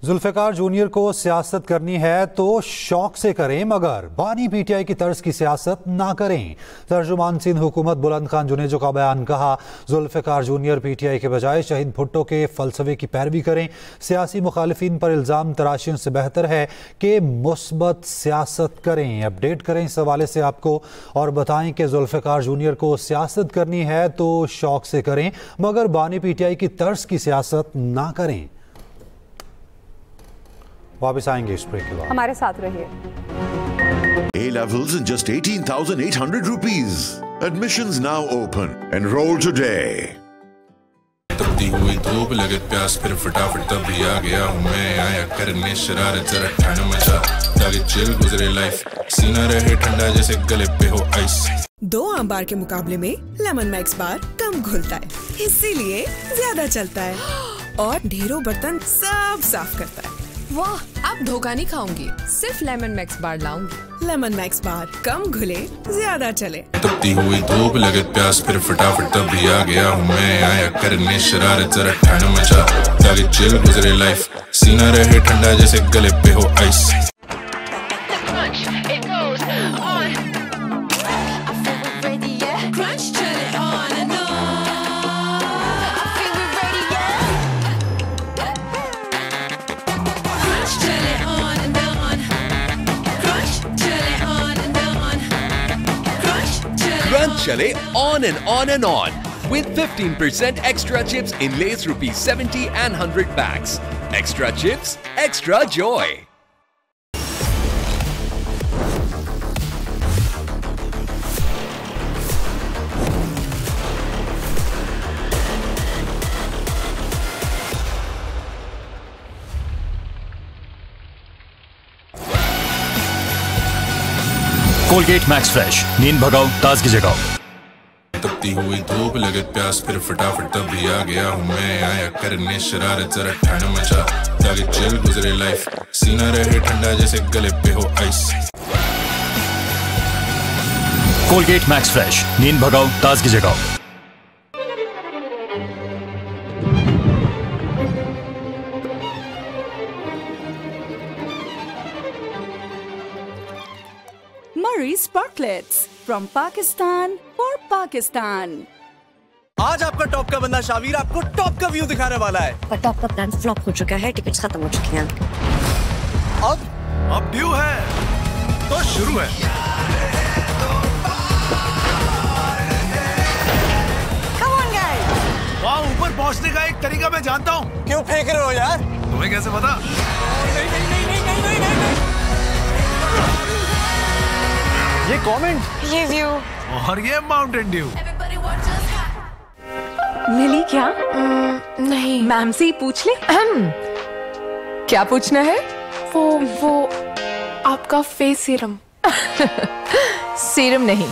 Zulfikar junior को सियासत करनी है तो शौक से करें, मगर बानी पीटीआई की तर्ज की सियासत ना करें। तर्जुमान सिंध हुकूमत बुलंद खान जुनेजो का बयान। कहा, जुल्फिकार जूनियर पीटीआई के बजाय शहीद भुट्टो के फलसफे की पैरवी करें। सियासी मुखालिफिन पर इल्ज़ाम तराशियों से बेहतर है कि मुस्बत सियासत करें। अपडेट करें इस हवाले से आपको और बताएं कि जुल्फिकार जूनियर को सियासत करनी है तो शौक से करें, मगर बानी पीटीआई की तर्ज की सियासत ना करें। वापस आएंगे इस ब्रेक के बाद, हमारे साथ रहिए। A levels in just 18,800 rupees. Admissions now open. Enroll today. तपती हुई धूप लगे प्यास, फिर फटाफट तभी आ गया हूँ मैं। आया करने शरारत, जरा ठंड मचा ताकि चिल गुजरे लाइफ, सीना रहे ठंडा जैसे गले पे हो आइस। 2 आम बार के मुकाबले में लेमन मैक्स बार कम घुलता है, इसीलिए ज्यादा चलता है और ढेरों बर्तन सब साफ करता है। वाह, अब धोखा नहीं खाऊंगी, सिर्फ lemon max bar लाऊंगी। Lemon max bar, कम घुले ज्यादा चले। तपती हुई धूप लगे प्यास, फिर फटाफट तभी आ गया हूँ मैं। आया करने शरारत, जरा ठंड मचा ताकि चिल गुजरे लाइफ, सीना रहे ठंडा जैसे गले पे हो ice. Crunch chale on and on with 15% extra chips in Lay's rupees 70 and 100 packs. Extra chips, extra joy. Colgate max fresh, नींद भगाओ, ताजगी जगाओ। तपती हुई धूप लगे प्यास, फिर फटाफट तभी आ गया हूँ मैं। आया करने शरारत, जरा ठंड मचा ताकि चिल गुजरे लाइफ, सीना रहे ठंडा जैसे गले पे हो आइस। कोलगेट मैक्स फ्रेश, नींद भगाओ, ताजगी जगाओ। Murray Sparklets from Pakistan for Pakistan. आज आपका टॉप का बंदा शावीर आपको टॉप का व्यू दिखाने वाला है। पर टॉप का प्लान फ्लॉप हो चुका है, टिकट्स खत्म हो चुकी हैं। अब ड्यू है तो शुरू है। Come on guys. वहाँ ऊपर पहुँचने का एक तरीका मैं जानता हूँ। क्यों फेंक रहे हो यार? तुम्हें कैसे पता? ये कमेंट, ये व्यू और ये माउंटेन ड्यू। मिली क्या? नहीं। मैम से ही पूछ ले। क्या पूछना है? वो आपका फेस सीरम। सीरम नहीं,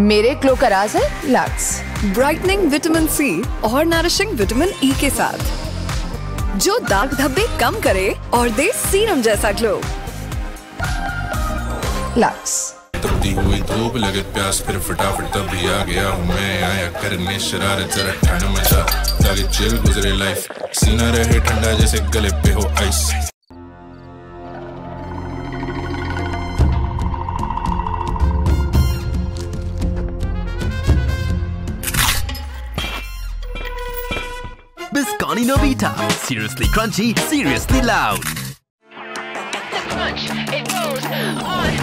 मेरे ग्लो का राज है लक्स ब्राइटनिंग विटामिन सी और नरिशिंग विटामिन ई के साथ, जो दाग धब्बे कम करे और दे सीरम जैसा ग्लो। लक्स। तपती हुई धूप लगे प्यास, फिर फटाफट तभी आ गया हूँ मैं। आया करने शरारत, जरा ठंड मचा ताकि चिल गुजरे लाइफ, सीना रहे ठंडा जैसे गले पे हो ice. Biscotti Novita. Seriously crunchy, seriously loud. Crunch, it goes on.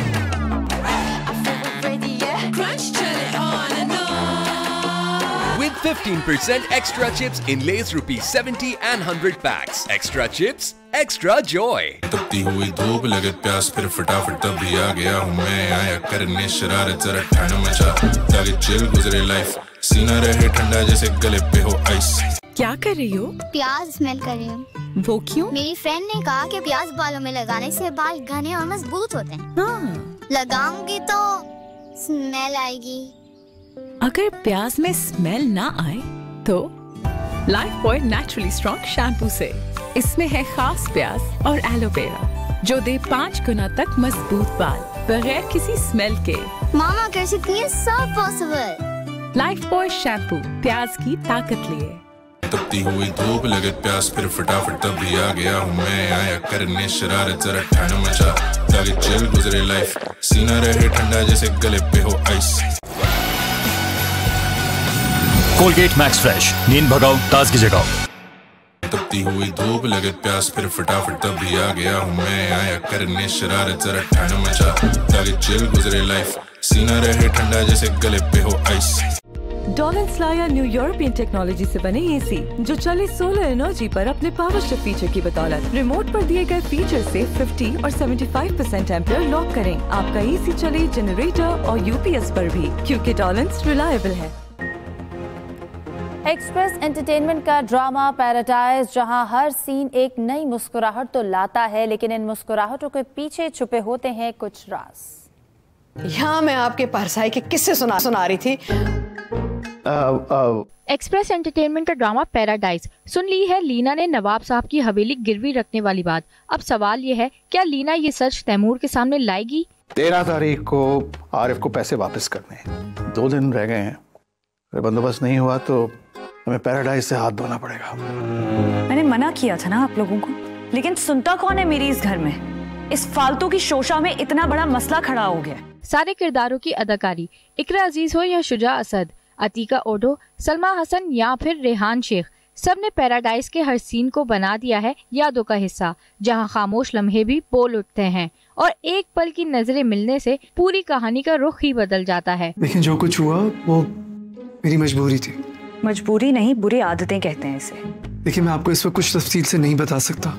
I feel ready, yeah. Crunch till it on and on. With 15% extra chips in Lay's rupees 70 and 100 packs. Extra chips, extra joy. तपती हुई धूप लगे प्यास, फिर फटाफट तभी आ गया हूँ मैं। आया करने शरारत, जरा ठंड मचा ताकि चिल गुजरे लाइफ, सीना रहे ठंडा जैसे गले पे हो आइस। क्या कर रही हो? प्याज स्मेल कर रही हूँ। वो क्यों? मेरी फ्रेंड ने कहा कि प्याज बालों में लगाने से बाल घने और मजबूत होते हैं। हाँ। लगाऊंगी तो स्मेल आएगी। अगर प्याज में स्मेल ना आए तो life boy naturally strong shampoo से। इसमें है खास प्याज और एलोवेरा जो दे 5 गुना तक मजबूत बाल बगैर किसी स्मेल के। मामा कर सकती है सब पॉसिबल। लाइफ बॉय शैम्पू, प्याज की ताकत लिए। तपती हुई धूप लगे प्यास फिर फटाफट तभी आ गया हूँ मैं आया करने शरारत जरा ठंड मचा ताकि चिल गुजरे लाइफ सीना रहे ठंडा जैसे गले पे हो आइस। कोलगेट मैक्स फ्रेश, नींद भगाओ ताजगी जगाओ। तपती हुई धूप लगे प्यास फिर फटाफट तभी आ गया हूँ मैं आया करने शरारत जरा ठंड मचा ताकि चिल गुजरे लाइफ सीना रहे ठंडा जैसे गले पे हो आइस। डॉलेंस लाया न्यू यूरोपियन टेक्नोलॉजी से बने एसी जो चले सोलर एनर्जी पर अपने पावर शिफ्ट फीचर की बदौलत। रिमोट पर दिए गए फीचर से 50 और 75% एम्पियर लॉक करें। आपका एसी चले जनरेटर और यूपीएस पर भी, क्योंकि डॉलेंस रिलायबल है। एक्सप्रेस एंटरटेनमेंट का ड्रामा पैराडाइज, जहां हर सीन एक नई मुस्कुराहट तो लाता है, लेकिन इन मुस्कुराहटों के पीछे छुपे होते हैं कुछ राज। यहाँ मैं आपके परसाई के किस्से सुना रही थी। एक्सप्रेस एंटरटेनमेंट का ड्रामा पैराडाइज। सुन ली है लीना ने नवाब साहब की हवेली गिरवी रखने वाली बात। अब सवाल ये है, क्या लीना ये सच तैमूर के सामने लाएगी? 13 तारीख को आरिफ को पैसे वापस करने हैं। 2 दिन रह गए हैं। अगर बंदोबस्त नहीं हुआ तो हमें पैराडाइज से हाथ धोना पड़ेगा। मैंने मना किया था ना आप लोगों को, लेकिन सुनता कौन है मेरी इस घर में? इस फालतू की शोशा में इतना बड़ा मसला खड़ा हो गया। सारे किरदारों की अदाकारी, इकरा अजीज हो या शुजा असद, अतीका ओडो, सलमा हसन या फिर रेहान शेख, सब ने पैराडाइज के हर सीन को बना दिया है यादों का हिस्सा, जहां खामोश लम्हे भी बोल उठते हैं और एक पल की नजरें मिलने से पूरी कहानी का रुख ही बदल जाता है। लेकिन जो कुछ हुआ वो मेरी मजबूरी थी। मजबूरी नहीं, बुरी आदतें कहते हैं इसे। देखिए, मैं आपको इस वक्त कुछ तफसील से नहीं बता सकता।